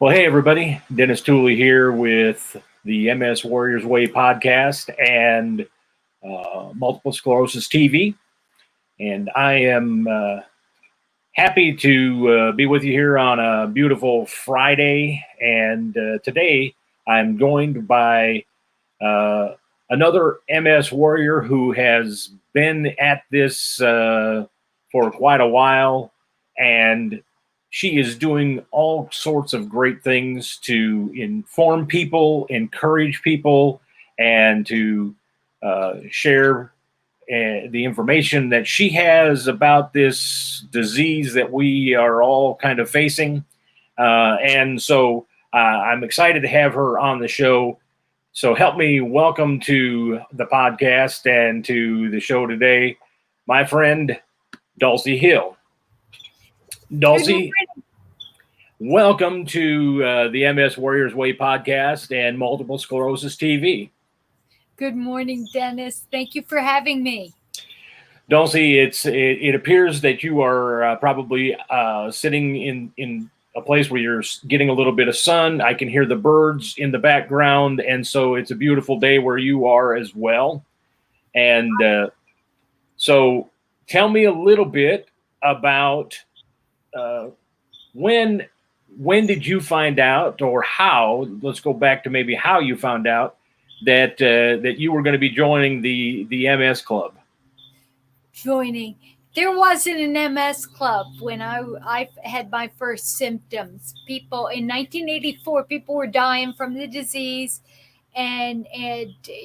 Well, hey, everybody. Dennis Tooley here with the MS Warriors Way podcast and Multiple Sclerosis TV. And I am happy to be with you here on a beautiful Friday. And today I'm joined by another MS Warrior who has been at this for quite a while. And she is doing all sorts of great things to inform people, encourage people, and to share the information that she has about this disease that we are all kind of facing. And so I'm excited to have her on the show. So help me welcome to the podcast and to the show today, my friend, Dulci Hill. Dulci, welcome to the MS Warriors Way podcast and Multiple Sclerosis TV. Good morning, Dennis. Thank you for having me. Dulci, it appears that you are probably sitting in a place where you're getting a little bit of sun. I can hear the birds in the background, and so it's a beautiful day where you are as well. And so tell me a little bit about when did you find out, or how? Let's go back to maybe how you found out that that you were going to be joining the MS club. There wasn't an MS club when I had my first symptoms. People in 1984, people were dying from the disease, and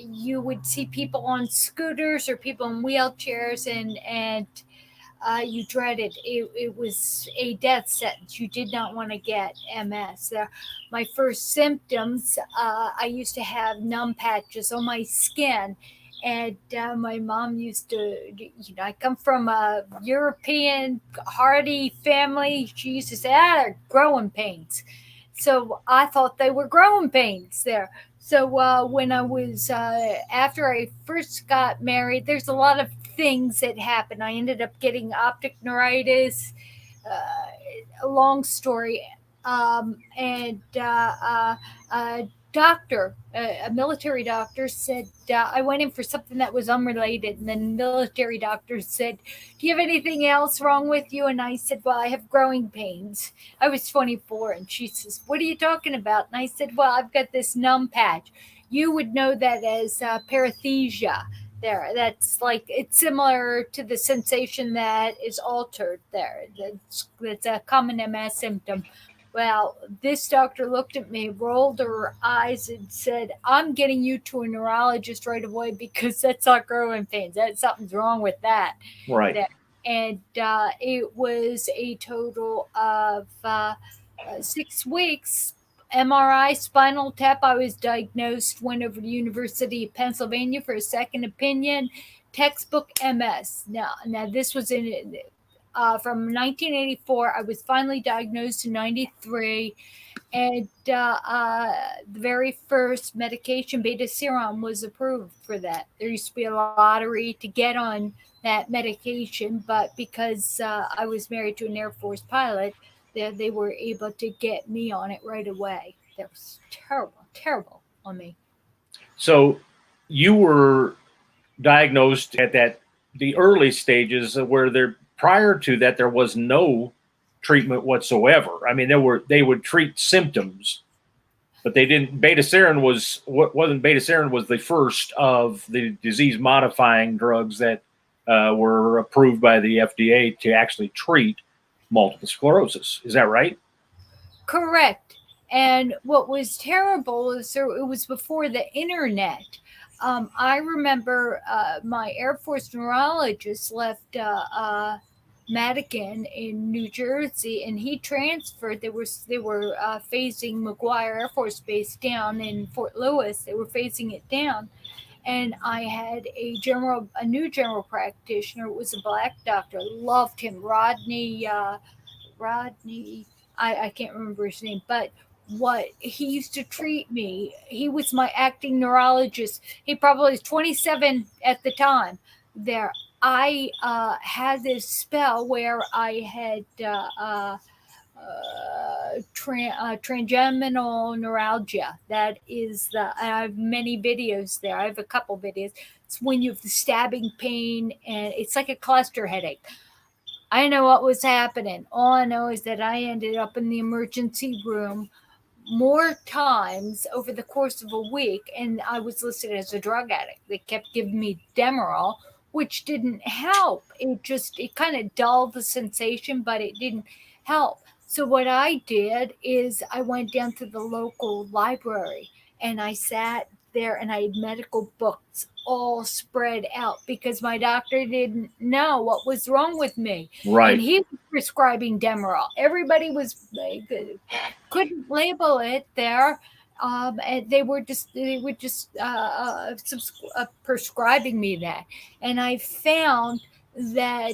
you would see people on scooters or people in wheelchairs, and you dreaded it. It was a death sentence. You did not want to get MS. My first symptoms, I used to have numb patches on my skin. And my mom used to, I come from a European hardy family. She used to say, they're growing pains. So I thought they were growing pains there. So when I was, after I first got married, there's a lot of things that happened. I ended up getting optic neuritis, a long story. A military doctor said, I went in for something that was unrelated. And then the military doctor said, do you have anything else wrong with you? And I said, well, I have growing pains. I was 24. And she says, what are you talking about? And I said, well, I've got this numb patch. You would know that as paresthesia there. That's like, it's similar to the sensation that is altered there. That's a common MS symptom. Well, this doctor looked at me, rolled her eyes, and said, I'm getting you to a neurologist right away because that's not growing pains. Something's wrong with that. Right. And it was a total of 6 weeks. MRI, spinal tap. I was diagnosed, went over to the University of Pennsylvania for a second opinion, textbook MS. Now this was in... from 1984, I was finally diagnosed in 93, and the very first medication, BetaSarin, was approved for that. There used to be a lottery to get on that medication, but because I was married to an Air Force pilot, they were able to get me on it right away. That was terrible on me. So you were diagnosed at the early stages where prior to that, there was no treatment whatsoever. I mean, they would treat symptoms, but they didn't. BetaSarin was the first of the disease modifying drugs that were approved by the FDA to actually treat multiple sclerosis. Is that right? Correct. And what was terrible is it was before the internet. I remember my Air Force neurologist left Madigan in New Jersey, and he transferred. They were phasing McGuire Air Force Base down in Fort Lewis. They were phasing it down, and I had a new general practitioner. It was a black doctor. I loved him, Rodney. I can't remember his name, but what he used to treat me. He was my acting neurologist. He probably was 27 at the time there. I had this spell where I had trigeminal neuralgia. That is I have many videos there. I have a couple videos. It's when you have the stabbing pain, and it's like a cluster headache. I didn't know what was happening. All I know is that I ended up in the emergency room more times over the course of a week, and I was listed as a drug addict. They kept giving me Demerol, which didn't help. It kind of dulled the sensation, but it didn't help. So what I did is I went down to the local library and I sat there and I had medical books all spread out because my doctor didn't know what was wrong with me. Right. And he was prescribing Demerol. Everybody couldn't label it there. And they were just prescribing me that, and I found that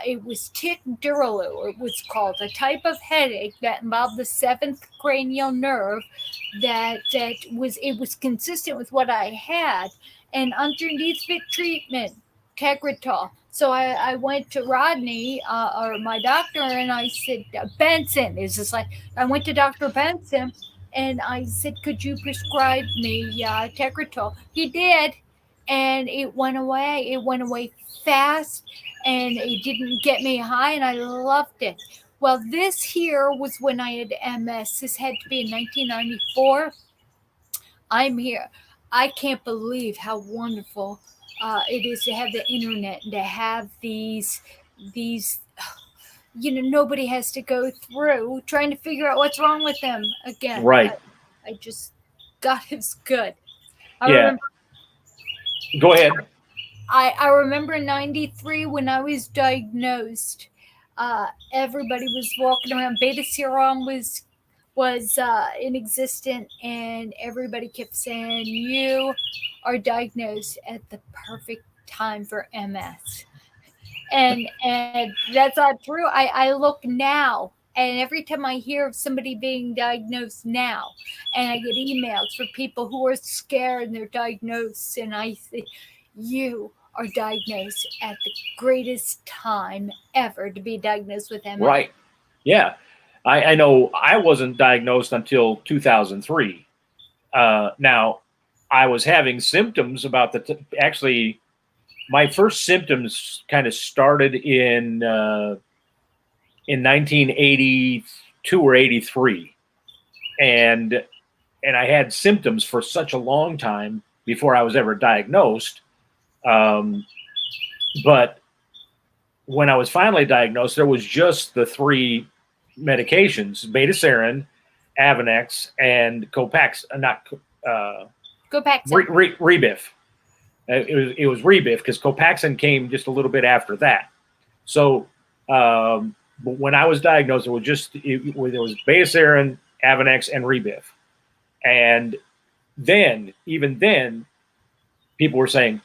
it was tic douloureux. It was called a type of headache that involved the seventh cranial nerve. It was consistent with what I had, and underneath the treatment, Tegretol. So I went to Rodney, or my doctor, and I said, Benson is just like, I went to Dr. Benson and I said, could you prescribe me Tegretol? He did, and it went away. It went away fast, and it didn't get me high, and I loved it. Well, this here was when I had MS. This had to be in 1994. I'm here. I can't believe how wonderful it is to have the internet and to have these nobody has to go through trying to figure out what's wrong with them again. Right. I just, God is good. Go ahead. I remember in 93 when I was diagnosed, everybody was walking around. BetaSarin was inexistent, and everybody kept saying, you are diagnosed at the perfect time for MS. And that's not true. I look now, and every time I hear of somebody being diagnosed now, and I get emails for people who are scared and they're diagnosed, and I say, you are diagnosed at the greatest time ever to be diagnosed with MS. Right. Yeah. I know I wasn't diagnosed until 2003. Now, I was having symptoms about actually, my first symptoms kind of started in 1982 or 83, and I had symptoms for such a long time before I was ever diagnosed. But when I was finally diagnosed, there was just the three medications: BetaSarin, Avonex, and Copaxone. Rebif. It was Rebif, because Copaxone came just a little bit after that. So when I was diagnosed, it was BetaSarin, Avonex, and Rebif. And even then, people were saying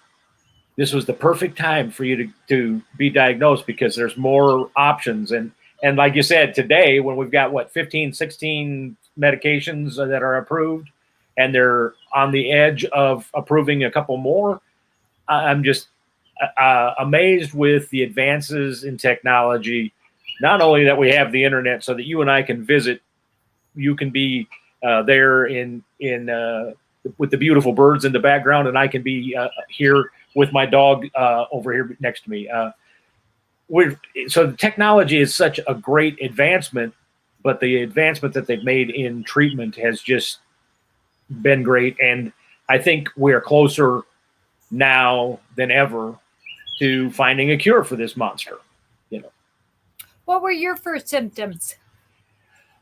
this was the perfect time for you to be diagnosed because there's more options. And like you said, today, when we've got 15, 16 medications that are approved, and they're on the edge of approving a couple more, I'm just amazed with the advances in technology. Not only that we have the internet so that you and I can visit, you can be there with the beautiful birds in the background, and I can be here with my dog over here next to me. So the technology is such a great advancement, but the advancement that they've made in treatment has just been great. And I think we're closer now than ever to finding a cure for this monster. What were your first symptoms?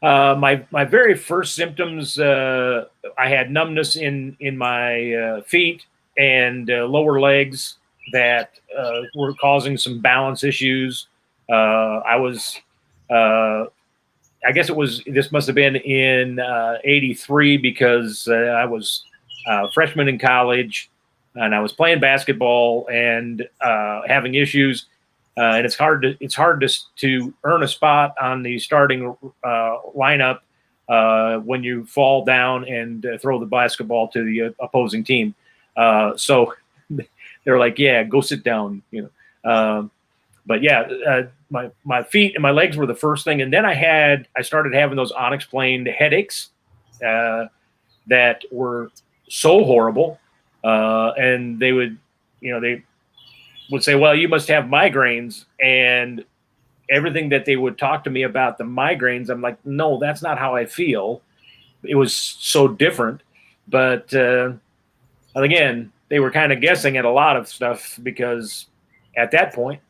My very first symptoms, I had numbness in my feet and lower legs that were causing some balance issues. I guess this must have been in 83, because I was a freshman in college, and I was playing basketball and having issues. And it's hard to earn a spot on the starting lineup when you fall down and throw the basketball to the opposing team. So they're like, "Yeah, go sit down," But but yeah, my feet and my legs were the first thing, and then I started having those unexplained headaches that were so horrible, and they would say, well, you must have migraines, and everything that they would talk to me about the migraines, I'm like, no, that's not how I feel. It was so different, but again, they were kind of guessing at a lot of stuff because at that point,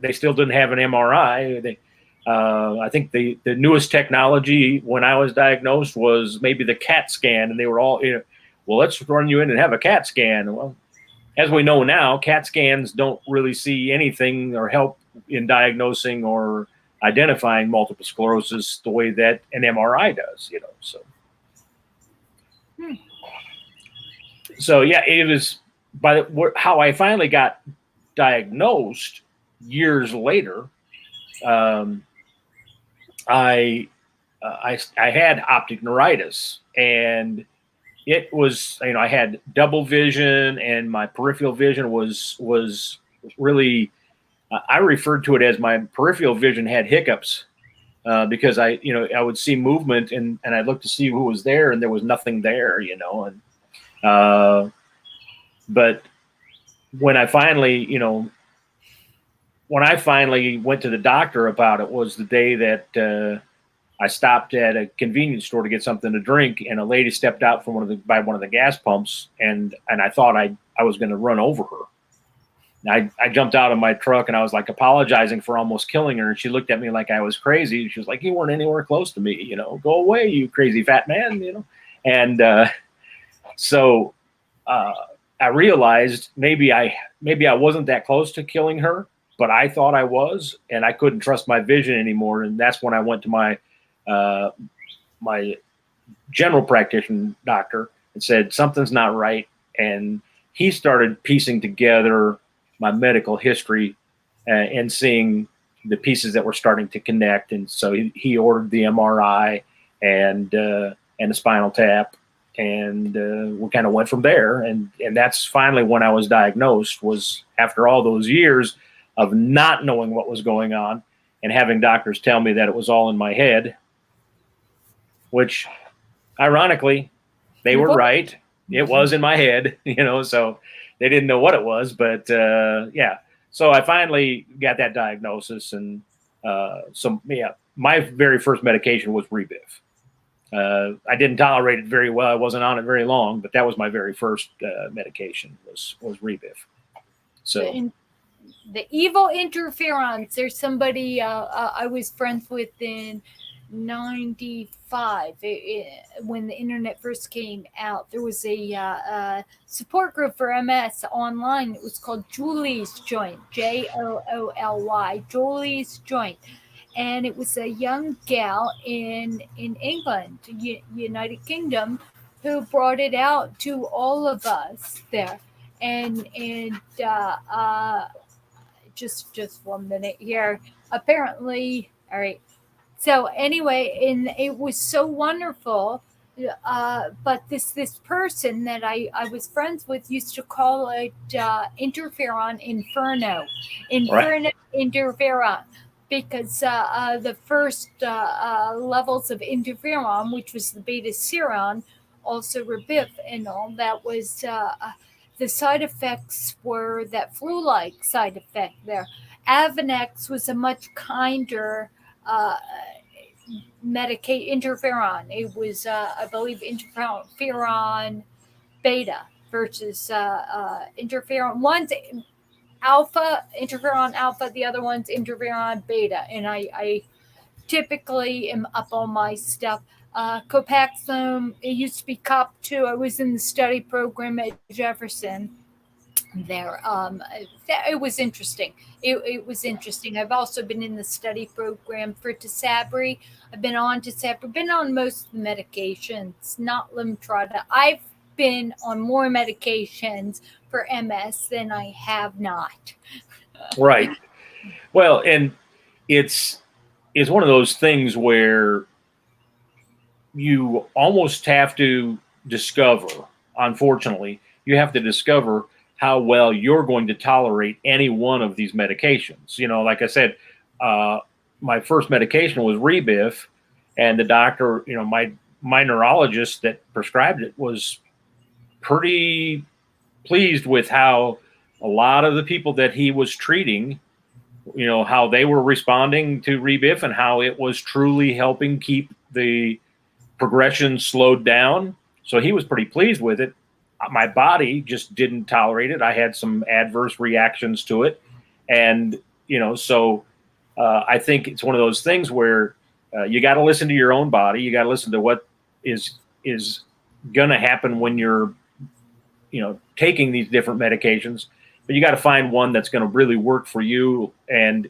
they still didn't have an MRI. I think the newest technology when I was diagnosed was maybe the CAT scan, and they were all, well, let's run you in and have a CAT scan. Well, as we know now, CAT scans don't really see anything or help in diagnosing or identifying multiple sclerosis the way that an MRI does, so. So yeah, it was how I finally got diagnosed years later. I had optic neuritis, and it was, I had double vision, and my peripheral vision was really, I referred to it as my peripheral vision had hiccups, because I would see movement, and I'd look to see who was there, and there was nothing there, and but when I finally went to the doctor about it was the day that I stopped at a convenience store to get something to drink, and a lady stepped out from by one of the gas pumps, and I thought I was going to run over her. And I jumped out of my truck, and I was like apologizing for almost killing her, and she looked at me like I was crazy. She was like, "You weren't anywhere close to me, go away, you crazy fat man," and so I realized maybe I wasn't that close to killing her, but I thought I was, and I couldn't trust my vision anymore. And that's when I went to my general practitioner doctor and said something's not right, and he started piecing together my medical history and seeing the pieces that were starting to connect. And so he ordered the MRI and the spinal tap. And we kind of went from there, and that's finally when I was diagnosed, was after all those years of not knowing what was going on and having doctors tell me that it was all in my head, which ironically, they were right. It was in my head, so they didn't know what it was, but yeah. So I finally got that diagnosis, and my very first medication was Rebif. I didn't tolerate it very well. I wasn't on it very long, but that was my very first medication was Rebif. So the evil interferons. There's somebody I was friends with in '95 when the internet first came out. There was a support group for MS online. It was called Julie's Joint, JOOLY, Julie's Joint. And it was a young gal in England, United Kingdom, who brought it out to all of us there. And just 1 minute here. Apparently, all right. So anyway, and it was so wonderful. But this person that I was friends with used to call it interferon inferno, right. Interferon. Because the first levels of interferon, which was the BetaSarin, also Rebif and all that, was the side effects were that flu-like side effect there. Avonex was a much kinder interferon. It was, I believe, interferon beta versus interferon. One's interferon alpha, the other one's interferon beta, and I typically am up on my stuff. Copaxone, it used to be COP2. I was in the study program at Jefferson there. It was interesting. It was interesting. I've also been in the study program for Tisabri. I've been on Tisabri, been on most of the medications, not Limtrada. I've been on more medications for MS than I have not. Right. Well, and it's one of those things where you almost have to discover, unfortunately, you have to discover how well you're going to tolerate any one of these medications. Like I said, my first medication was Rebif, and the doctor, my neurologist that prescribed it was pretty pleased with how a lot of the people that he was treating, how they were responding to Rebif and how it was truly helping keep the progression slowed down. So he was pretty pleased with it. My body just didn't tolerate it. I had some adverse reactions to it. And, so I think it's one of those things where you got to listen to your own body. You got to listen to what is going to happen when you're, taking these different medications. But you got to find one that's going to really work for you. And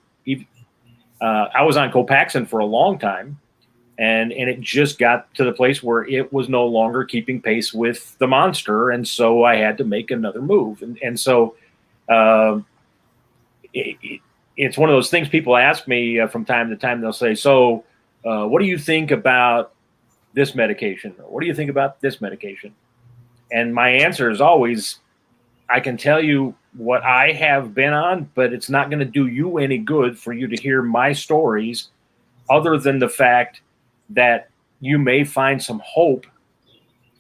I was on Copaxone for a long time. And it just got to the place where it was no longer keeping pace with the monster. And so I had to make another move. And so it's one of those things people ask me from time to time. They'll say, so what do you think about this medication? Or what do you think about this medication? And my answer is always, I can tell you what I have been on, but it's not going to do you any good for you to hear my stories, other than the fact that you may find some hope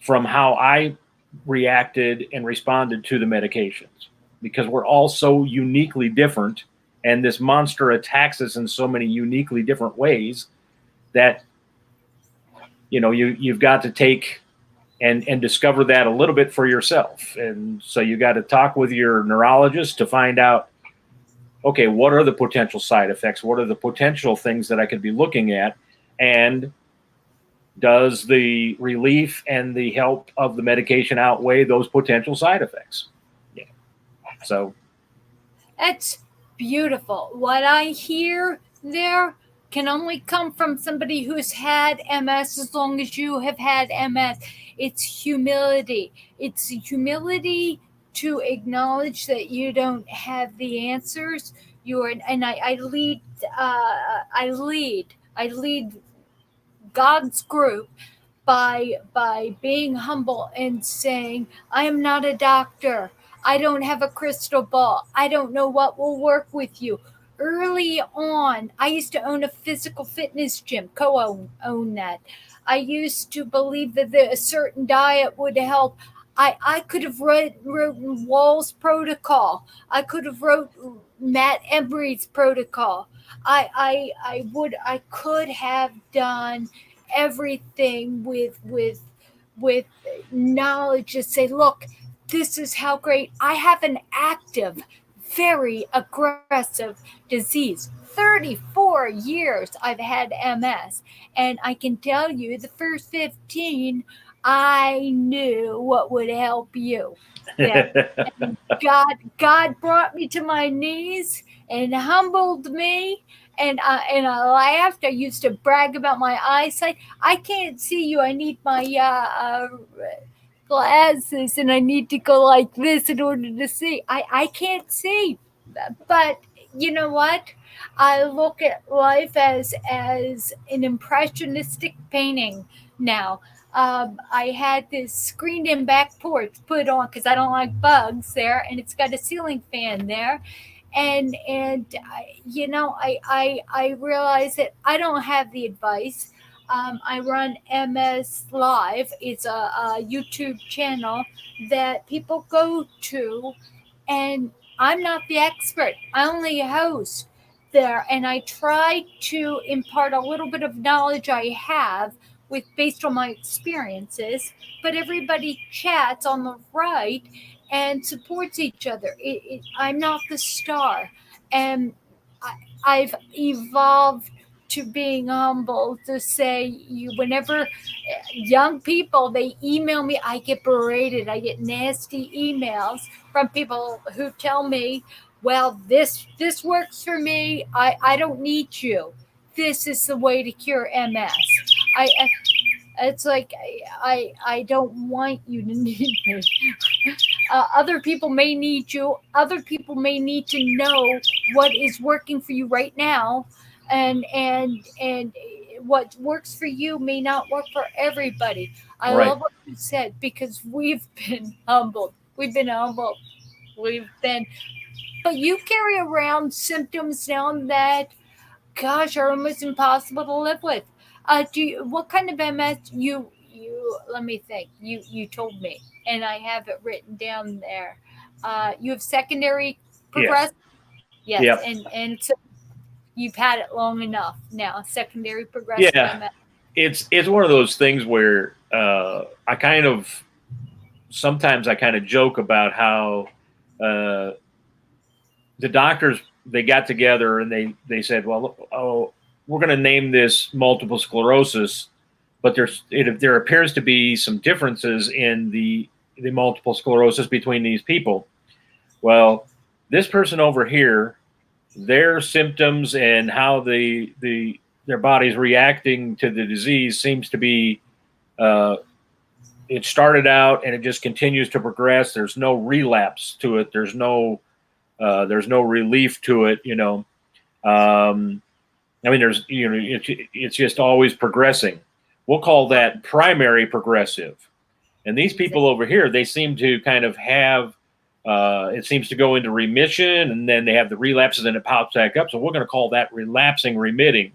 from how I reacted and responded to the medications, because we're all so uniquely different. And this monster attacks us in so many uniquely different ways that, you've got to take and discover that a little bit for yourself. And so you got to talk with your neurologist to find out, okay, what are the potential side effects? What are the potential things that I could be looking at? And does the relief and the help of the medication outweigh those potential side effects? Yeah. So That's beautiful. What I hear there can only come from somebody who's had MS as long as you have had MS. It's humility. It's humility to acknowledge that you don't have the answers. I lead God's group by being humble and saying, I am not a doctor. I don't have a crystal ball. I don't know what will work with you. Early on, I used to own a physical fitness gym, co-own that. I used to believe that a certain diet would help. I could have written Wall's protocol. I could have wrote Matt Embry's protocol. I could have done everything with knowledge to say, look, this is how great. I have an active, very aggressive disease. 34 years I've had MS, and I can tell you the first 15 I knew what would help you. Yeah. And God brought me to my knees and humbled me, and I laughed. I used to brag about my eyesight. I can't see you. I need my glasses, and I need to go like this in order to see. I can't see, but you know what? I look at life as an impressionistic painting now. I had this screened-in back porch put on because I don't like bugs there, and it's got a ceiling fan there. I realize that I don't have the advice. I run MS Live. It's a YouTube channel that people go to, and I'm not the expert. I only host there, and I try to impart a little bit of knowledge I have based on my experiences. But everybody chats on the right and supports each other. I'm not the star, and I've evolved to being humble to say whenever young people they email me, I get berated. I get nasty emails from people who tell me, well, this works for me. I don't need you. This is the way to cure MS. It's like I don't want you to need me. Other people may need you. Other people may need to know what is working for you right now, and what works for you may not work for everybody. I Right. love what you said, because we've been humbled. We've been humbled. we've been, but you carry around symptoms now that, gosh, are almost impossible to live with. What kind of MS you let me think. You told me, and I have it written down there. You have secondary Yes. progressive. Yes, Yep. and so you've had it long enough now. Secondary progressive Yeah. MS. It's one of those things where I kind of sometimes I kind of joke about how uh, the doctors they got together and they said, well, oh, we're going to name this multiple sclerosis, but there appears to be some differences in the multiple sclerosis between these people. Well, this person over here, their symptoms and how their body's reacting to the disease seems to be uh, it started out and it just continues to progress. There's no relapse to it. There's no relief to it. I mean, it's just always progressing. We'll call that primary progressive. And these people over here, they seem to kind of have. It seems to go into remission, and then they have the relapses, and it pops back up. So we're going to call that relapsing remitting.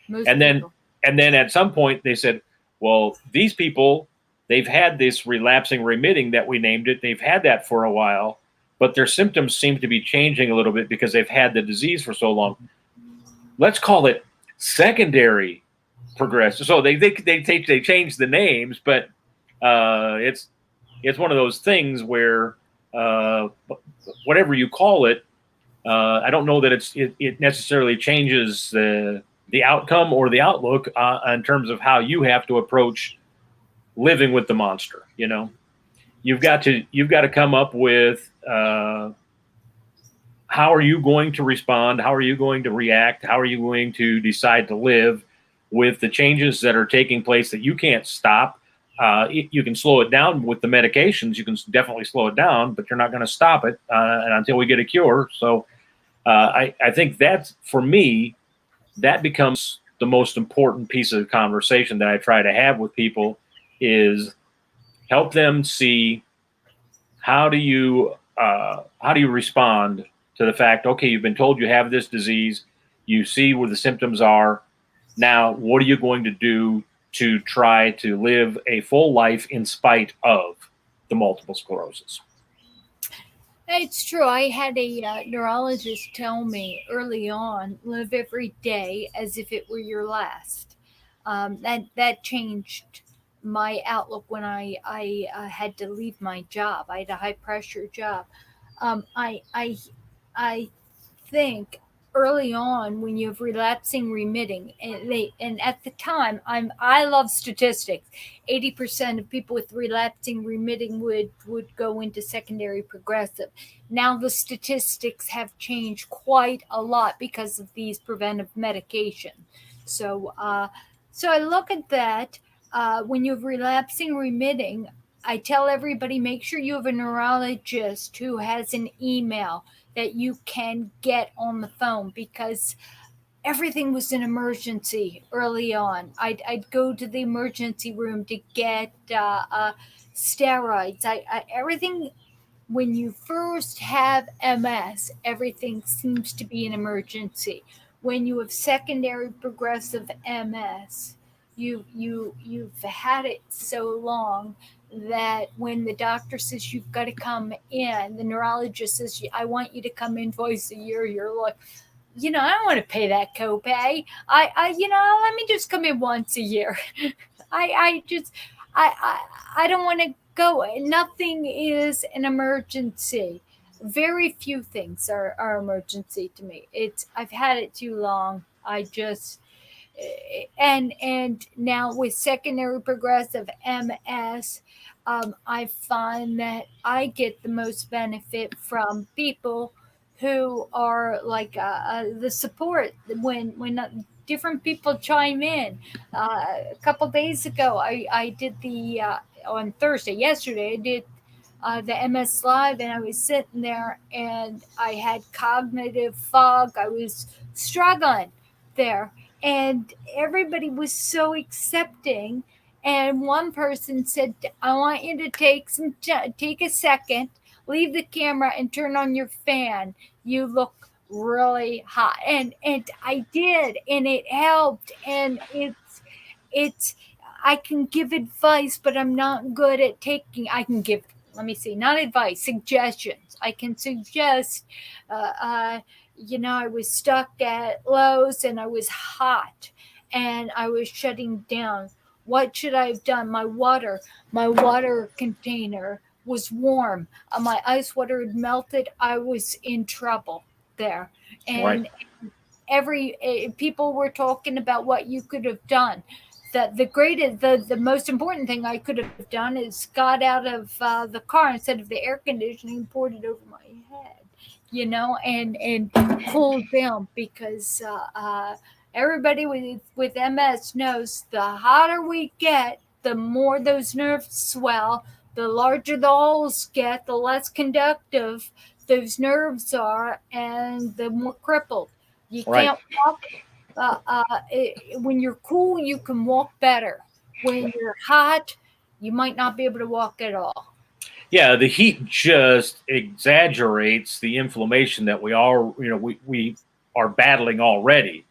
Most And then people. and then at some point they said, well, these people, they've had this relapsing remitting that we named it. They've had that for a while, but their symptoms seem to be changing a little bit because they've had the disease for so long. Let's call it secondary progressive. So they changed the names, but it's one of those things where whatever you call it, I don't know that it necessarily changes the outcome or the outlook in terms of how you have to approach living with the monster. You've got to come up with how are you going to respond? How are you going to react? How are you going to decide to live with the changes that are taking place that you can't stop? You can slow it down with the medications. You can definitely slow it down, but you're not going to stop it until we get a cure. So I think that's, for me, that becomes the most important piece of the conversation that I try to have with people is help them see how do you respond to the fact, okay, you've been told you have this disease, you see where the symptoms are. Now, what are you going to do to try to live a full life in spite of the multiple sclerosis? It's true. I had a neurologist tell me early on, live every day as if it were your last. That changed my outlook when I had to leave my job. I had a high pressure job. Um, I I I think early on when you have relapsing remitting, and at the time I love statistics. 80% of people with relapsing remitting would go into secondary progressive. Now the statistics have changed quite a lot because of these preventive medications. So uh, so I look at that. When you have relapsing remitting, I tell everybody, make sure you have a neurologist who has an email that you can get on the phone, because everything was an emergency early on. I'd go to the emergency room to get steroids. Everything, when you first have MS, everything seems to be an emergency. When you have secondary progressive MS, you've had it so long that when the doctor says you've got to come in, the neurologist says, I want you to come in twice a year. You're like, I don't want to pay that copay. Let me just come in once a year. I just, I don't want to go. Nothing is an emergency. Very few things are emergency to me. I've had it too long. And now with secondary progressive MS, I find that I get the most benefit from people who are like the support when different people chime in. A couple days ago, I did the on Thursday. Yesterday, I did the MS Live, and I was sitting there, and I had cognitive fog. I was struggling there, and everybody was so accepting. And one person said, I want you to take a second, leave the camera and turn on your fan. You look really hot. And I did, and it helped. And it's I can give advice, but I'm not good at taking. I can give, let me see, not advice, suggestions. I can suggest. Uh, uh, I was stuck at Lowe's and I was hot, and I was shutting down. What should I have done? My water container was warm. My ice water had melted. I was in trouble there, Right. and people were talking about what you could have done. That the most important thing I could have done is got out of the car instead of the air conditioning, poured it over my head, and cooled down, because everybody with MS knows the hotter we get, the more those nerves swell, the larger the holes get, the less conductive those nerves are, and the more crippled. You Right. can't walk. When you're cool, you can walk better. When you're hot, you might not be able to walk at all. Yeah, the heat just exaggerates the inflammation that we are battling already.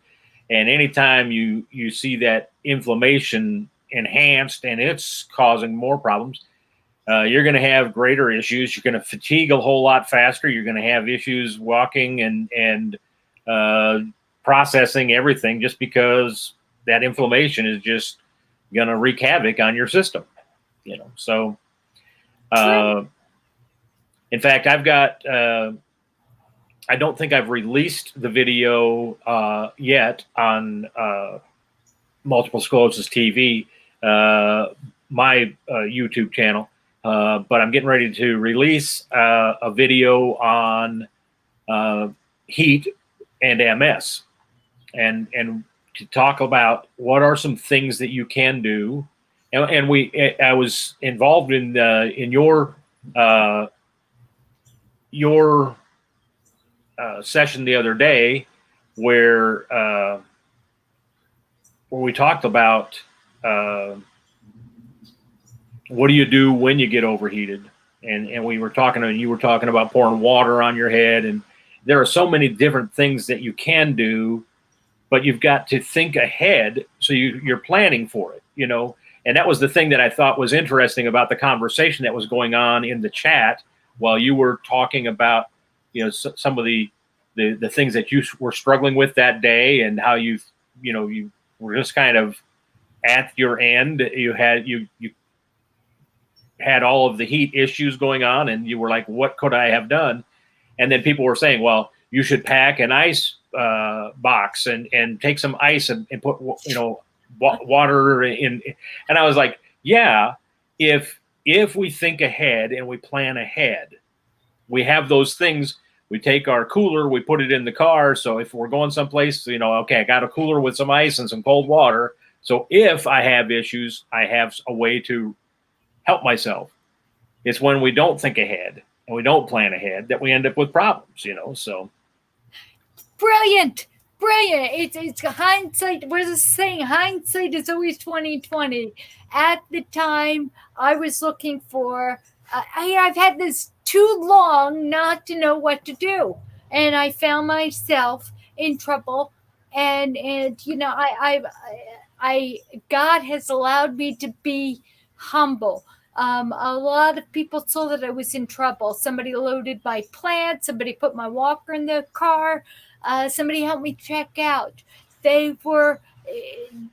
And anytime you see that inflammation enhanced and it's causing more problems, you're going to have greater issues. You're going to fatigue a whole lot faster. You're going to have issues walking and processing everything, just because that inflammation is just going to wreak havoc on your system. So in fact, I've got. I don't think I've released the video yet on Multiple Sclerosis TV, my YouTube channel. But I'm getting ready to release a video on heat and MS, and to talk about what are some things that you can do. And I was involved in your session the other day, where we talked about what do you do when you get overheated, and we were talking, and you were talking about pouring water on your head, and there are so many different things that you can do, but you've got to think ahead, so you're planning for it, And that was the thing that I thought was interesting about the conversation that was going on in the chat while you were talking about, some of the things that you were struggling with that day, and how you were just kind of at your end. You had all of the heat issues going on, and you were like, what could I have done? And then people were saying, well, you should pack an ice box and take some ice and put water in. And I was like, yeah, if we think ahead and we plan ahead, we have those things. We take our cooler, we put it in the car. So if we're going someplace, okay, I got a cooler with some ice and some cold water. So if I have issues, I have a way to help myself. It's when we don't think ahead and we don't plan ahead that we end up with problems, so. Brilliant. It's hindsight. What is the saying? Hindsight is always 20/20. At the time, I was looking for. I've had this too long not to know what to do, and I found myself in trouble. And God has allowed me to be humble. A lot of people saw that I was in trouble. Somebody loaded my plant. Somebody put my walker in the car. Somebody helped me check out.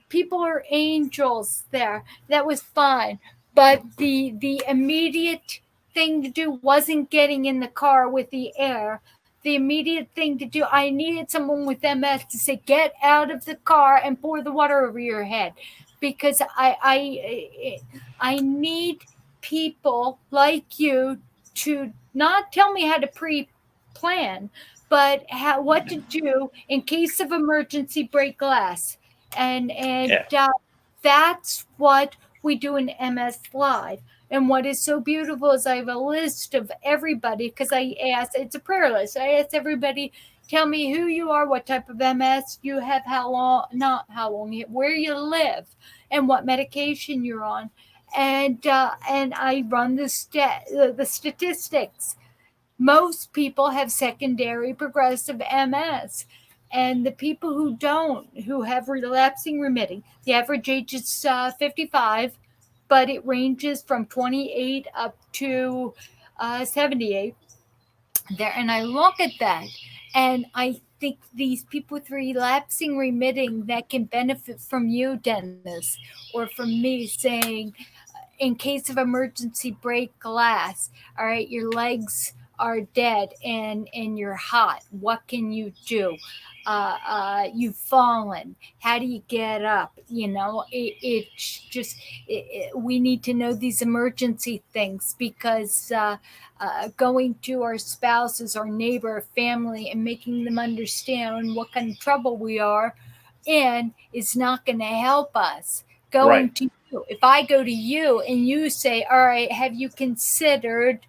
People are angels there. That was fine. But the immediate thing to do wasn't getting in the car with the air. The immediate thing to do, I needed someone with MS to say, get out of the car and pour the water over your head. Because I need people like you to not tell me how to pre-plan, but what to do in case of emergency, break glass. And that's what we do in MS Live. And what is so beautiful is I have a list of everybody, because it's a prayer list. I ask everybody, tell me who you are, what type of MS you have, where you live, and what medication you're on. And I run the statistics. most people have secondary progressive MS. And the people who don't, who have relapsing remitting, the average age is 55, but it ranges from 28 up to 78 there. And I look at that and I think these people with relapsing remitting that can benefit from you, Dennis, or from me saying, in case of emergency, break glass. All right, your legs are dead and you're hot. What can you do? You've fallen. How do you get up? It's just we need to know these emergency things because going to our spouses, our neighbor, family, and making them understand what kind of trouble we are in is not going to help us. Going Right. to you, if I go to you and you say, "All right, have you considered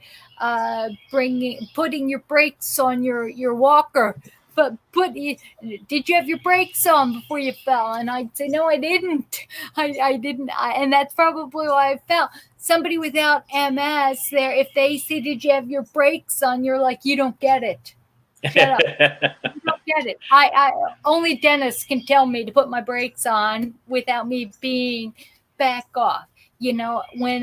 putting your brakes on your walker?" But did you have your brakes on before you fell? And I'd say, no, I didn't. I didn't. And that's probably why I fell. Somebody without MS there, if they say, did you have your brakes on? You're like, you don't get it. Shut up. You don't get it. I only Dennis can tell me to put my brakes on without me being back off. When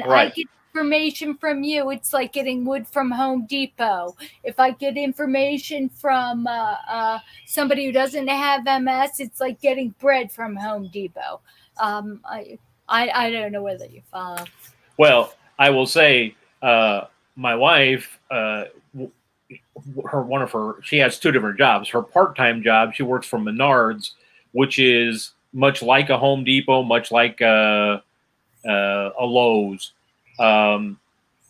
I Right. get information from you, it's like getting wood from Home Depot. If I get information from somebody who doesn't have MS, it's like getting bread from Home Depot. I don't know whether you follow. Well, I will say, my wife, she has two different jobs. Her part-time job, she works for Menards, which is much like a Home Depot, much like a Lowe's.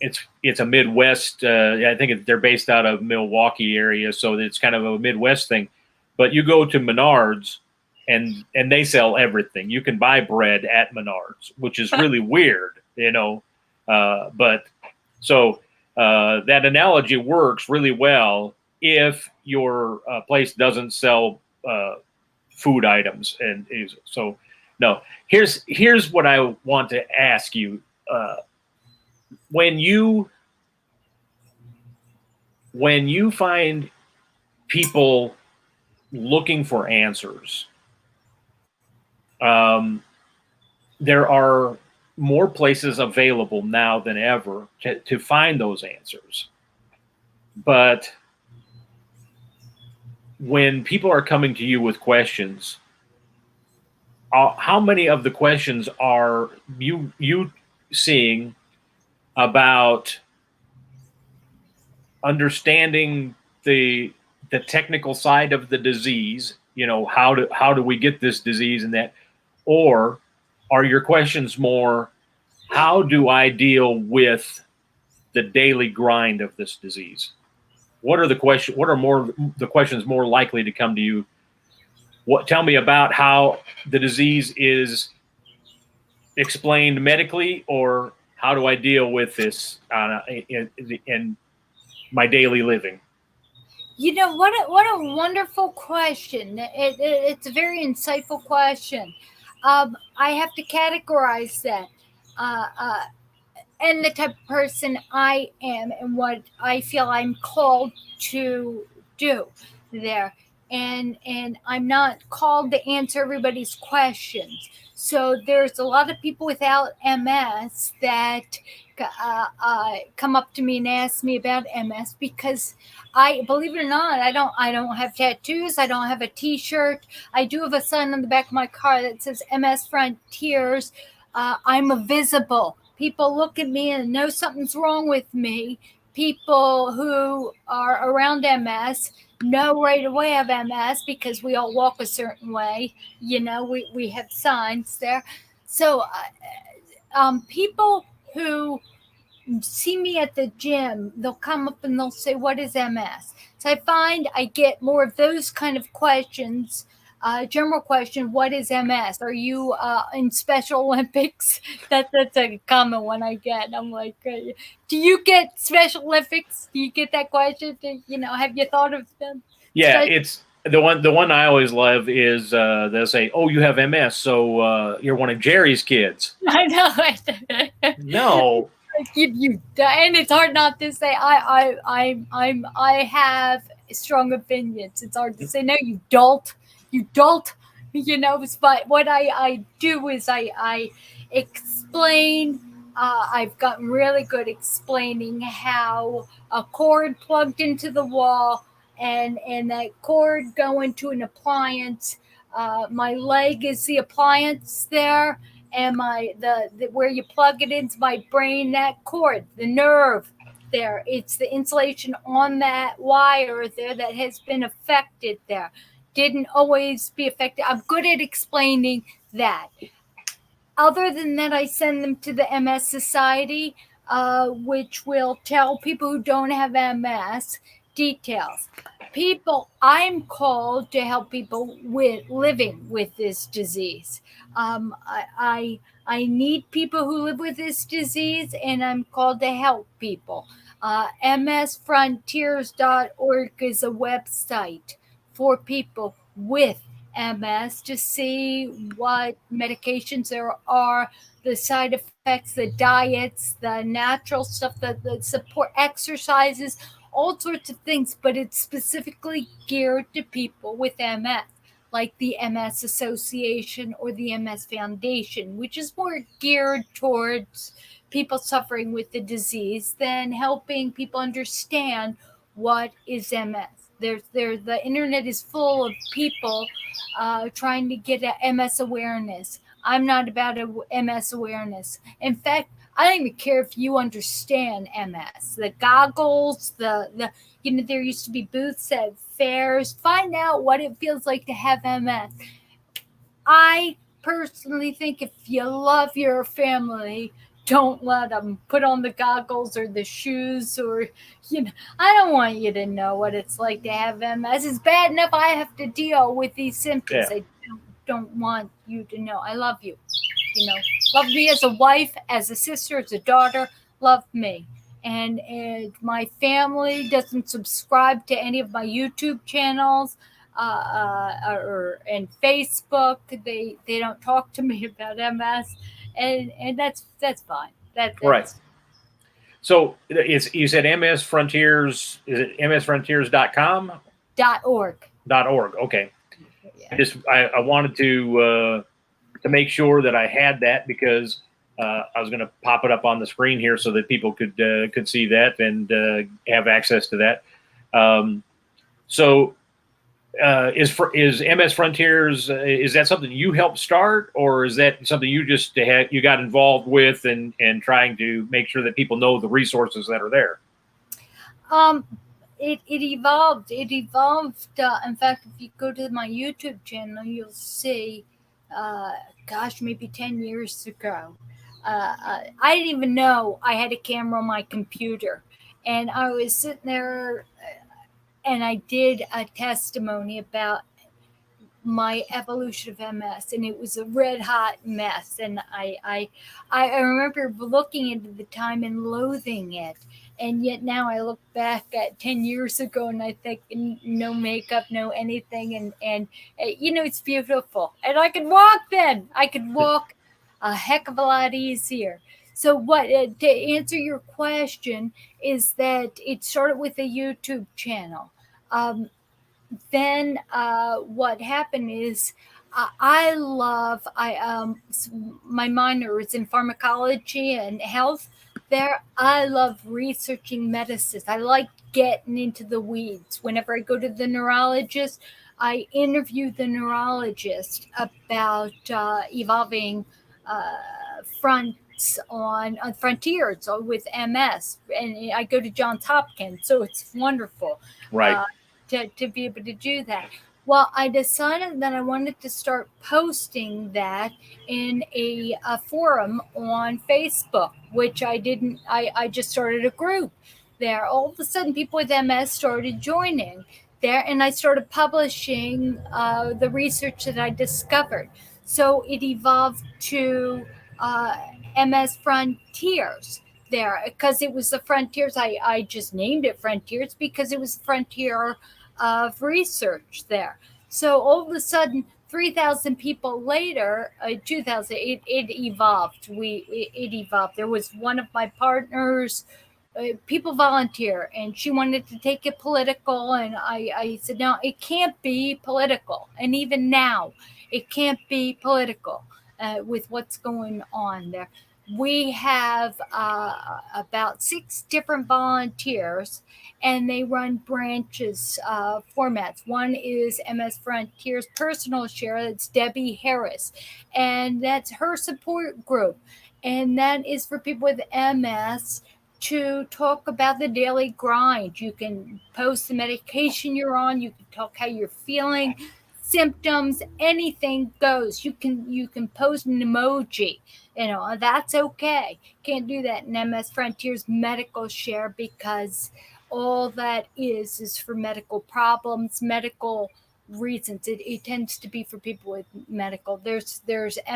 It's a Midwest. I think they're based out of Milwaukee area, so it's kind of a Midwest thing. But you go to Menards, and they sell everything. You can buy bread at Menards, which is really weird, But so that analogy works really well if your place doesn't sell food items, and so no. Here's what I want to ask you. When you find people looking for answers, there are more places available now than ever to find those answers. But when people are coming to you with questions, how many of the questions are you seeing about understanding the technical side of the disease? How do we get this disease and that? Or are your questions more, how do I deal with the daily grind of this disease? What are the questions more likely to come to you? Tell me about how the disease is explained medically, or how do I deal with this in my daily living? What a wonderful question. It's a very insightful question. I have to categorize that. And the type of person I am and what I feel I'm called to do there. And I'm not called to answer everybody's questions. So there's a lot of people without MS that come up to me and ask me about MS because I believe it or not, I don't have tattoos. I don't have a T-shirt. I do have a sign on the back of my car that says MS Frontiers. I'm visible. People look at me and know something's wrong with me. People who are around MS know right away I have MS because we all walk a certain way. We have signs there. So people who see me at the gym, they'll come up and they'll say, what is MS? So I find I get more of those kind of questions. General question, what is MS? Are you in Special Olympics? That's a common one I get. I'm like, do you get Special Olympics? Do you get that question? Have you thought of them? Yeah, it's the one I always love is they'll say, "Oh, you have MS, so you're one of Jerry's kids." I know. No, And it's hard not to say I have strong opinions. It's hard to say no, you dolt. But what I do is I explain. I've gotten really good explaining how a cord plugged into the wall and that cord going to an appliance. My leg is the appliance there, and the where you plug it into my brain, that cord, the nerve there, it's the insulation on that wire there that has been affected there. Didn't always be affected. I'm good at explaining that. Other than that, I send them to the MS Society, which will tell people who don't have MS details. I'm called to help people with living with this disease. I need people who live with this disease, and I'm called to help people. MSfrontiers.org is a website for people with MS to see what medications there are, the side effects, the diets, the natural stuff, the support exercises, all sorts of things, but it's specifically geared to people with MS, like the MS Association or the MS Foundation, which is more geared towards people suffering with the disease than helping people understand what is MS. The internet is full of people trying to get a MS awareness. I'm not about a MS awareness. In fact, I don't even care if you understand MS. The goggles, the there used to be booths at fairs. Find out what it feels like to have MS. I personally think if you love your family, don't let them put on the goggles or the shoes or, I don't want you to know what it's like to have MS. It's bad enough I have to deal with these symptoms. Yeah. I don't want you to know. I love you. Love me as a wife, as a sister, as a daughter. Love me. And my family doesn't subscribe to any of my YouTube channels and Facebook. They don't talk to me about MS, and that's fine. That's Right. So you said MS Frontiers. Is it msfrontiers.com? .org. .org. Okay. Yeah. I wanted to make sure that I had that because I was going to pop it up on the screen here so that people could see that and have access to that. So is MS Frontiers, is that something you helped start, or is that something you just you got involved with and trying to make sure that people know the resources that are there? It evolved. It evolved. In fact, if you go to my YouTube channel, you'll see, maybe 10 years ago, I didn't even know I had a camera on my computer, and I was sitting there, and I did a testimony about my evolution of MS, and it was a red hot mess. And I remember looking at it at the time and loathing it. And yet now I look back at 10 years ago and I think no makeup, no anything. And it's beautiful. And I could walk then. I could walk a heck of a lot easier. So to answer your question is that it started with a YouTube channel. Then what happened is my minor is in pharmacology and health. There, I love researching medicines. I like getting into the weeds. Whenever I go to the neurologist, I interview the neurologist about evolving fronts on frontiers with MS, and I go to Johns Hopkins, so it's wonderful. Right. To be able to do that. Well, I decided that I wanted to start posting that in a forum on Facebook, which I didn't. I just started a group there. All of a sudden, people with MS started joining there, and I started publishing the research that I discovered. So it evolved to MS Frontiers there, because it was the frontiers. I just named it Frontiers because it was the frontier of research there. So all of a sudden, 3,000 people later, 2,000, it evolved. It evolved. There was one of my partners, people volunteer, and she wanted to take it political, and I said, no, it can't be political. And even now, it can't be political with what's going on there. We have about 6 different volunteers, and they run branches formats. One is MS Frontiers Personal Share. That's Debbie Harris, and that's her support group, and that is for people with MS to talk about the daily grind. You can post the medication you're on. You can talk how you're feeling, symptoms, anything goes. You can post an emoji. That's okay. Can't do that in MS Frontiers Medical Share, because all that is for medical problems, medical reasons. It tends to be for people with medical. There's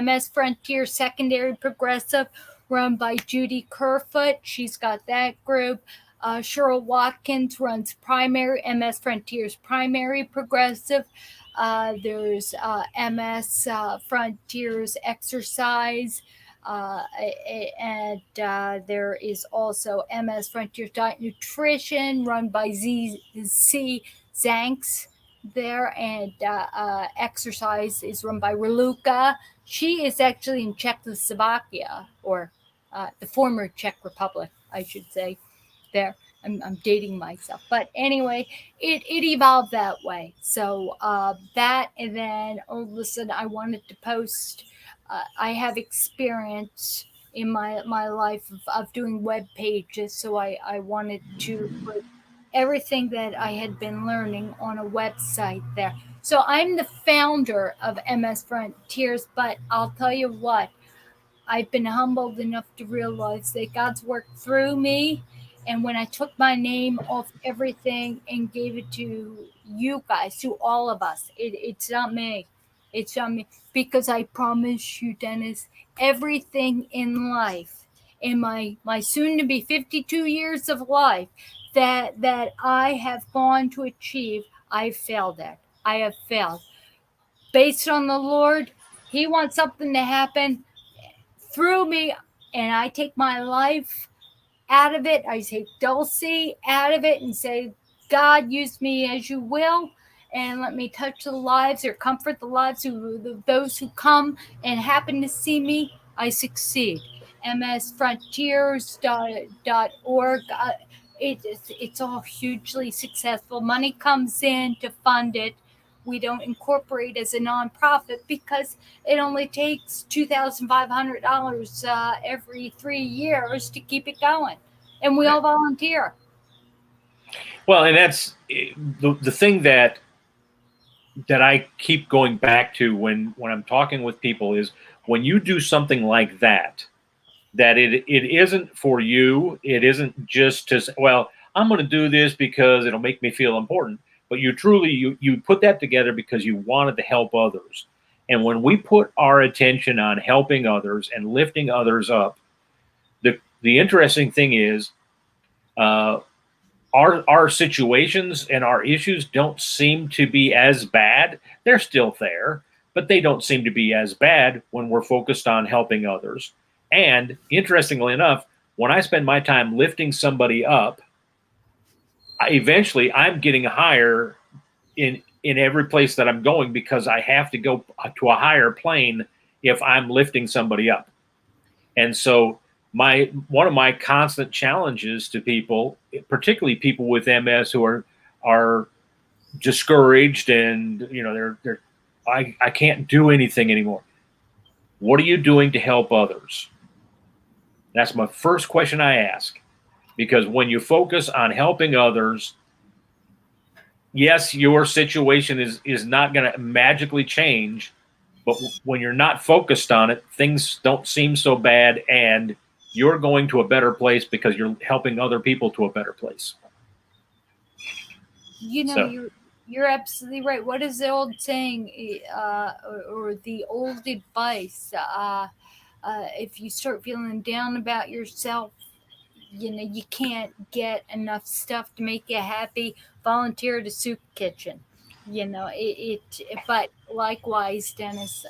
MS Frontier Secondary Progressive, run by Judy Kerfoot. She's got that group. Cheryl Watkins runs primary MS Frontiers Primary Progressive. There's MS Frontiers Exercise. And there is also MS Frontiers Diet Nutrition, run by Z Zanks there, and exercise is run by Reluka. She is actually in Czechoslovakia, or the former Czech Republic, I should say. There, I'm dating myself, but anyway, it evolved that way. So that, and then all of a sudden, I wanted to post. I have experience in my life of doing web pages, so I wanted to put everything that I had been learning on a website there. So I'm the founder of MS Frontiers, but I'll tell you what, I've been humbled enough to realize that God's worked through me. And when I took my name off everything and gave it to you guys, to all of us, it's not me. It's not me. Because I promise you, Dennis, everything in life, in my soon to be 52 years of life, that I have gone to achieve, I've failed at. I have failed. Based on the Lord, He wants something to happen through me, and I take my life out of it. I take Dulci out of it and say, God, use me as you will, and let me touch the lives or comfort the lives of those who come and happen to see me. I succeed. msfrontiers.org. It's all hugely successful. Money comes in to fund it. We don't incorporate as a nonprofit because it only takes $2,500 every 3 years to keep it going, and we all volunteer. Well, and that's the thing that I keep going back to when I'm talking with people is when you do something like that, that it isn't for you. It isn't just to say, well, I'm going to do this because it'll make me feel important. But you truly, you put that together because you wanted to help others. And when we put our attention on helping others and lifting others up, the interesting thing is our situations and our issues don't seem to be as bad. They're still there, but they don't seem to be as bad when we're focused on helping others. And interestingly enough, when I spend my time lifting somebody up, eventually I'm getting higher in every place that I'm going, because I have to go to a higher plane if I'm lifting somebody up. And so one of my constant challenges to people, particularly people with MS who are discouraged and they're I can't do anything anymore. What are you doing to help others? That's my first question I ask, because when you focus on helping others, yes, your situation is not going to magically change, but when you're not focused on it, things don't seem so bad, and you're going to a better place because you're helping other people to a better place. You're absolutely right. What is the old saying, or the old advice? If you start feeling down about yourself, you can't get enough stuff to make you happy. Volunteer at a soup kitchen. But likewise, Dennis,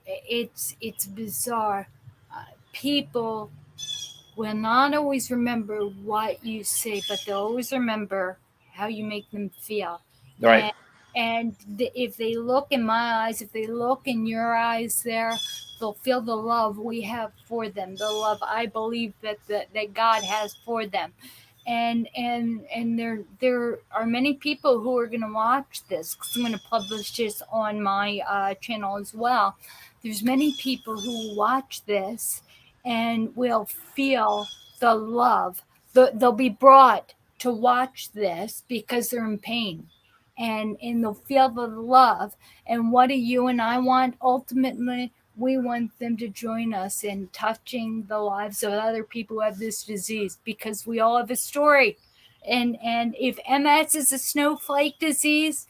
it's bizarre. People will not always remember what you say, but they'll always remember how you make them feel. Right. And if they look in my eyes, if they look in your eyes there, they'll feel the love we have for them, the love I believe that God has for them. And there are many people who are going to watch this, because I'm going to publish this on my channel as well. There's many people who will watch this and will feel the love. They'll be brought to watch this because they're in pain, and they'll feel the love. And what do you and I want? Ultimately, we want them to join us in touching the lives of other people who have this disease, because we all have a story. And if MS is a snowflake disease,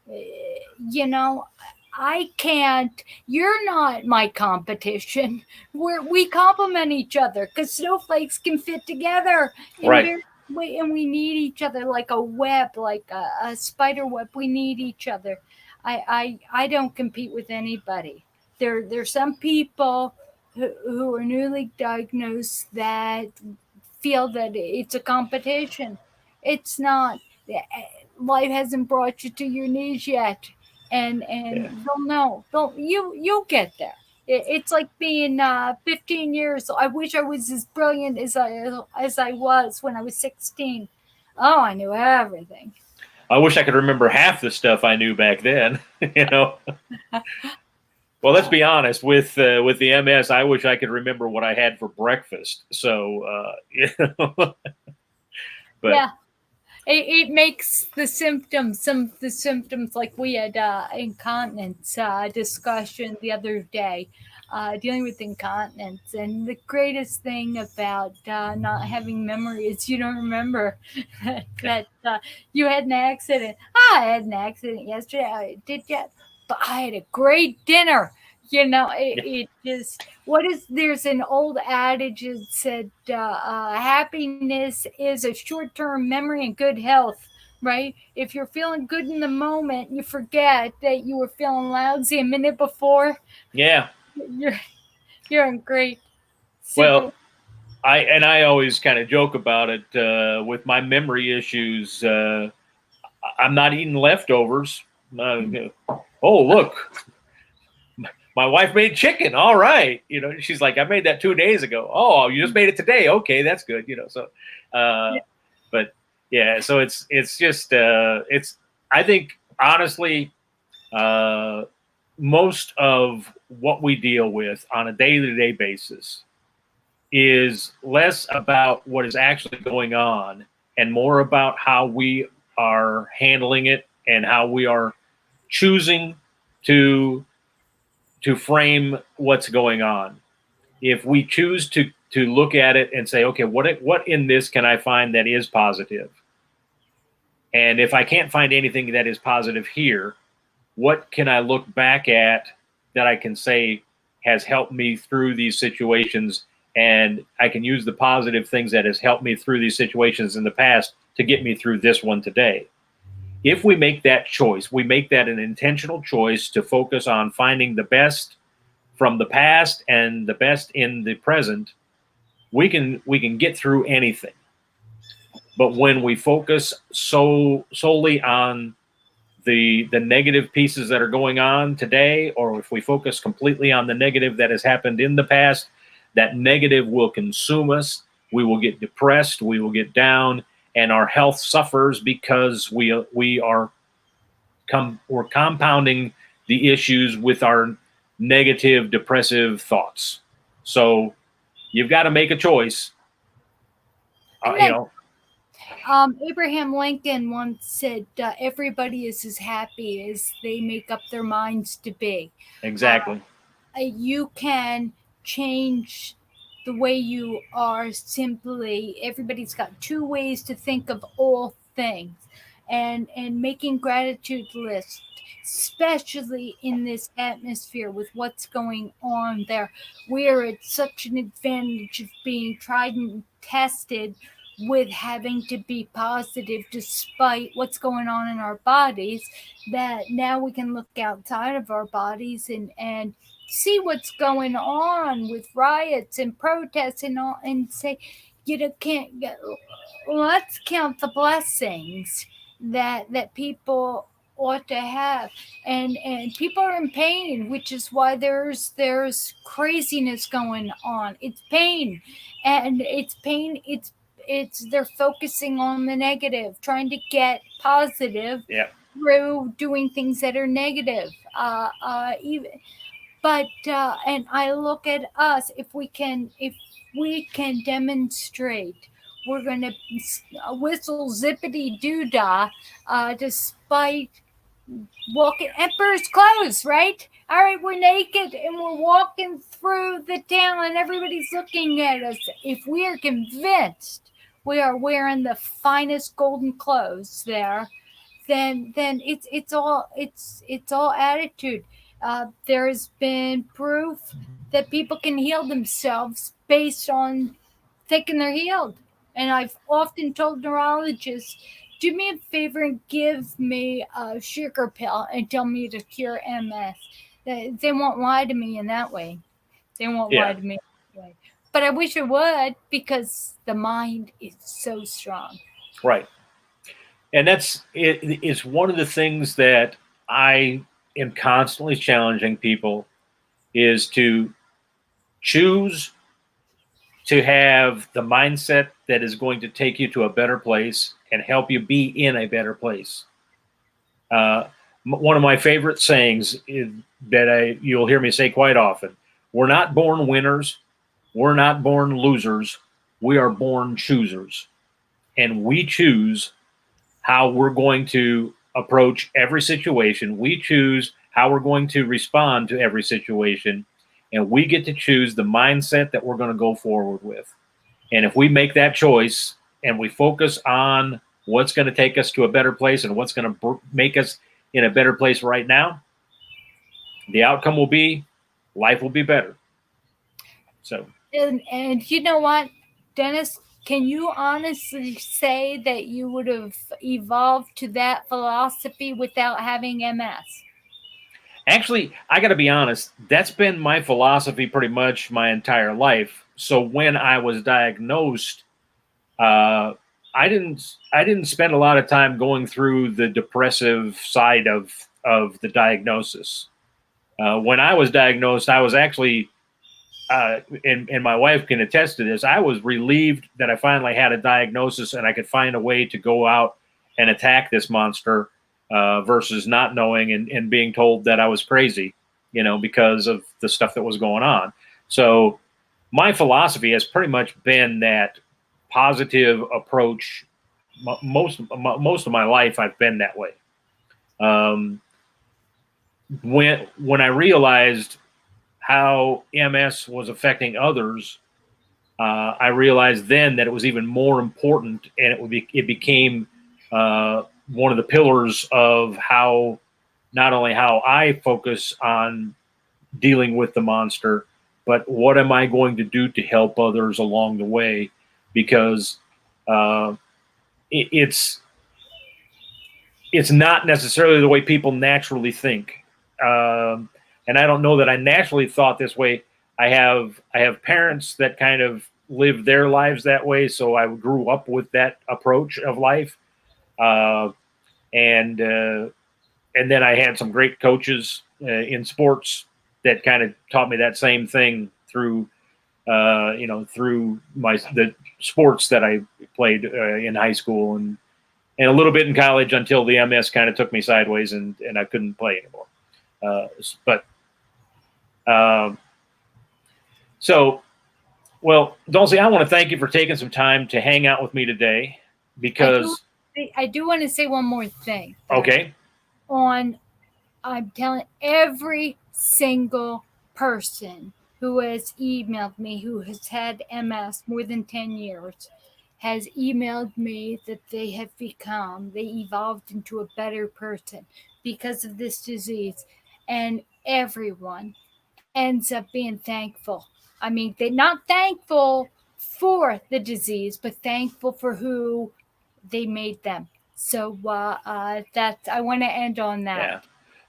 you know, I can't. You're not my competition. We complement each other, because snowflakes can fit together in Right. very way, and we need each other like a web, like a spider web. We need each other. I don't compete with anybody. There's some people who are newly diagnosed that feel that it's a competition. It's not. Life hasn't brought you to your knees yet, and Yeah. they'll know. You'll get there. It's like being 15 years. I wish I was as brilliant as I was when I was 16. Oh, I knew everything. I wish I could remember half the stuff I knew back then. you know. Well, let's be honest. With the MS, I wish I could remember what I had for breakfast. So, but Yeah, it makes the symptoms, some of the symptoms, like we had incontinence discussion the other day, dealing with incontinence. And the greatest thing about not having memory is you don't remember that you had an accident. I had an accident yesterday. I did, yeah, but I had a great dinner. It just, what is, there's an old adage that said, happiness is a short term memory and good health, right? If you're feeling good in the moment, you forget that you were feeling lousy a minute before. yeah. You're, you're in great, super. Well, I always kind of joke about it with my memory issues. I'm not eating leftovers. Oh, look, my wife made chicken. All right, she's like, I made that 2 days ago. Oh, you just made it today. Okay, that's good. So, Yeah. but yeah, so it's just it's. I think honestly, most of what we deal with on a day-to-day basis is less about what is actually going on and more about how we are handling it and how we are choosing to frame what's going on. If we choose to look at it and say, okay, what in this can I find that is positive? And if I can't find anything that is positive here, what can I look back at that I can say has helped me through these situations, and I can use the positive things that has helped me through these situations in the past to get me through this one today. If we make that choice, we make that an intentional choice to focus on finding the best from the past and the best in the present, we can get through anything. But when we focus solely on the negative pieces that are going on today, or if we focus completely on the negative that has happened in the past, that negative will consume us. We will get depressed, we will get down, and our health suffers because we're compounding the issues with our negative, depressive thoughts. So you've got to make a choice. And You then know, Abraham Lincoln once said, everybody is as happy as they make up their minds to be. exactly. You can change the way you are. Simply, everybody's got two ways to think of all things, and making gratitude lists, especially in this atmosphere with what's going on there. We are at such an advantage of being tried and tested with having to be positive despite what's going on in our bodies, that now we can look outside of our bodies and see what's going on with riots and protests and all, and say, can't let's count the blessings that people ought to have. And people are in pain, which is why there's craziness going on. It's pain, and it's pain. It's they're focusing on the negative, trying to get positive Yeah. through doing things that are negative. Even but and I look at us, if we can demonstrate, we're going to whistle zippity doo dah, despite walking emperor's clothes, right? All right, we're naked and we're walking through the town and everybody's looking at us. If we are convinced we are wearing the finest golden clothes there, then it's all attitude. There's been proof that people can heal themselves based on thinking they're healed. And I've often told neurologists, do me a favor and give me a sugar pill and tell me to cure MS. They won't lie to me in that way. They won't lie Yeah. to me in that way. But I wish it would, because the mind is so strong. Right. And that's it. It's one of the things that I am constantly challenging people is to choose to have the mindset that is going to take you to a better place and help you be in a better place. One of my favorite sayings that you'll hear me say quite often: we're not born winners, we're not born losers, we are born choosers, and we choose how we're going to approach every situation. We choose how we're going to respond to every situation, and we get to choose the mindset that we're going to go forward with. And if we make that choice and we focus on what's going to take us to a better place and what's going to make us in a better place right now, the outcome will be life will be better. So, And you know what, Dennis? Can you honestly say that you would have evolved to that philosophy without having MS? actually, I got to be honest, that's been my philosophy pretty much my entire life. So when I was diagnosed, uh, I didn't spend a lot of time going through the depressive side of the diagnosis. When I was diagnosed, I was actually, and my wife can attest to this, I was relieved that I finally had a diagnosis and I could find a way to go out and attack this monster, versus not knowing and being told that I was crazy, because of the stuff that was going on. So my philosophy has pretty much been that positive approach. Most of my life, I've been that way. Um, when I realized how MS was affecting others, I realized then that it was even more important, and it became one of the pillars of how not only how I focus on dealing with the monster, but what am I going to do to help others along the way? Because uh, it's not necessarily the way people naturally think. And I don't know that I naturally thought this way. I have parents that kind of live their lives that way, so I grew up with that approach of life, uh, and and then I had some great coaches in sports that kind of taught me that same thing through through the sports that I played in high school and a little bit in college until the MS kind of took me sideways and I couldn't play anymore. But so, well, Dulcie, I want to thank you for taking some time to hang out with me today I do. because, I do want to say one more thing. okay, On, I'm telling every single person who has emailed me who has had MS more than 10 years has emailed me that they evolved into a better person because of this disease. And everyone ends up being thankful. I mean, they're not thankful for the disease, but thankful for who they made them. So that I want to end on that. Yeah.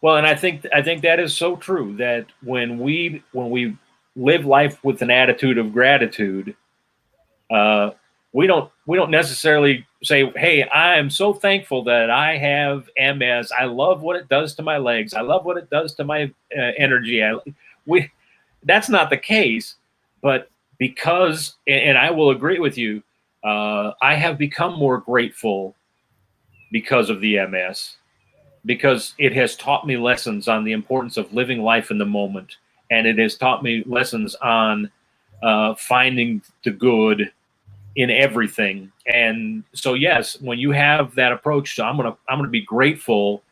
Well, and I think that is so true, that when we live life with an attitude of gratitude, we don't necessarily say, "Hey, I am so thankful that I have MS. I love what it does to my legs. I love what it does to my energy." That's not the case. But because, and I will agree with you, I have become more grateful because of the MS, because it has taught me lessons on the importance of living life in the moment, and it has taught me lessons on finding the good in everything. And so, yes, when you have that approach, so I'm gonna be grateful,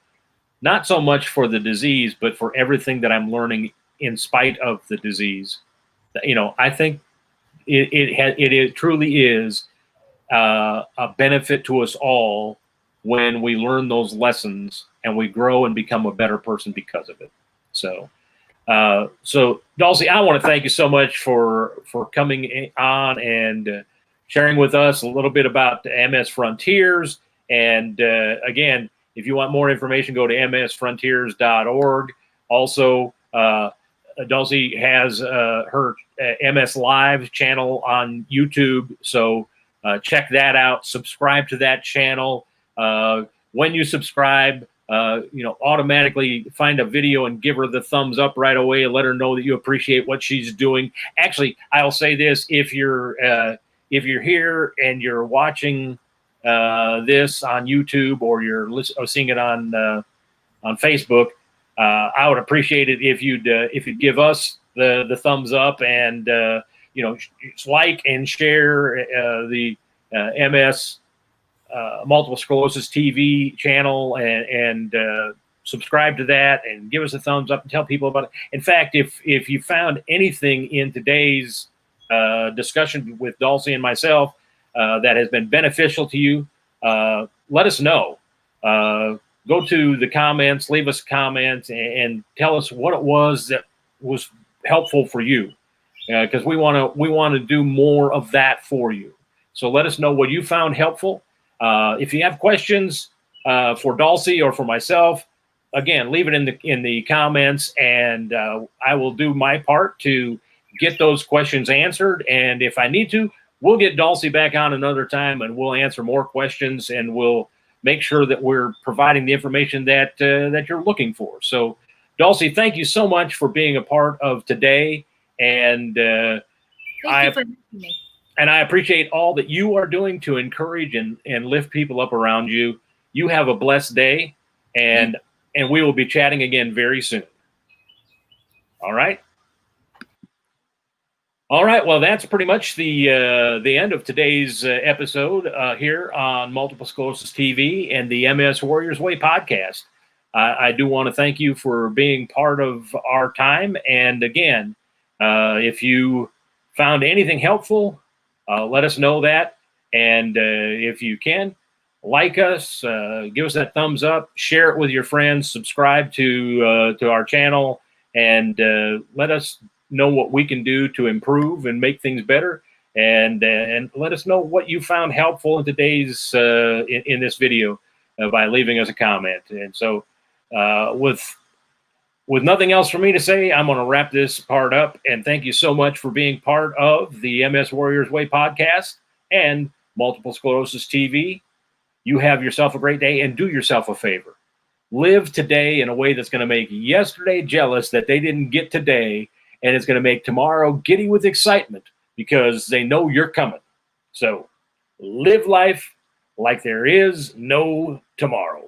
not so much for the disease, but for everything that I'm learning in spite of the disease. I think it truly is a benefit to us all when we learn those lessons and we grow and become a better person because of it. So, Dulci, I want to thank you so much for coming on and sharing with us a little bit about the MS Frontiers. And again, if you want more information, go to msfrontiers.org. Also, Dulci has her MS Live channel on YouTube, so check that out. Subscribe to that channel. When you subscribe, automatically find a video and give her the thumbs up right away and let her know that you appreciate what she's doing. Actually, I'll say this: if you're here and you're watching this on YouTube, or you're seeing it on Facebook, I would appreciate it if you'd give us the thumbs up, and like and share the MS Multiple Sclerosis TV channel, and subscribe to that, and give us a thumbs up and tell people about it. In fact, if you found anything in today's discussion with Dulci and myself that has been beneficial to you, let us know. Go to the comments, leave us a comment, and tell us what it was that was helpful for you, because we want to do more of that for you. So let us know what you found helpful. If you have questions for Dulci or for myself, again, leave it in the comments, and I will do my part to get those questions answered. And if I need to, we'll get Dulci back on another time, and we'll answer more questions, and we'll make sure that we're providing the information that you're looking for. So, Dulci, thank you so much for being a part of today, and Thank you for having me. And I appreciate all that you are doing to encourage and lift people up around you. You have a blessed day, and we will be chatting again very soon. All right. All right. Well, that's pretty much the end of today's episode here on Multiple Sclerosis TV and the MS Warriors Way podcast. I do want to thank you for being part of our time. And again, if you found anything helpful, let us know that. And if you can, like us, give us that thumbs up, share it with your friends, subscribe to our channel, and let us know what we can do to improve and make things better. And let us know what you found helpful in today's in this video by leaving us a comment. And so with nothing else for me to say, I'm going to wrap this part up. And thank you so much for being part of the MS Warriors Way podcast and Multiple Sclerosis TV. You have yourself a great day, and do yourself a favor. Live today in a way that's going to make yesterday jealous that they didn't get today, and it's going to make tomorrow giddy with excitement because they know you're coming. So live life like there is no tomorrow.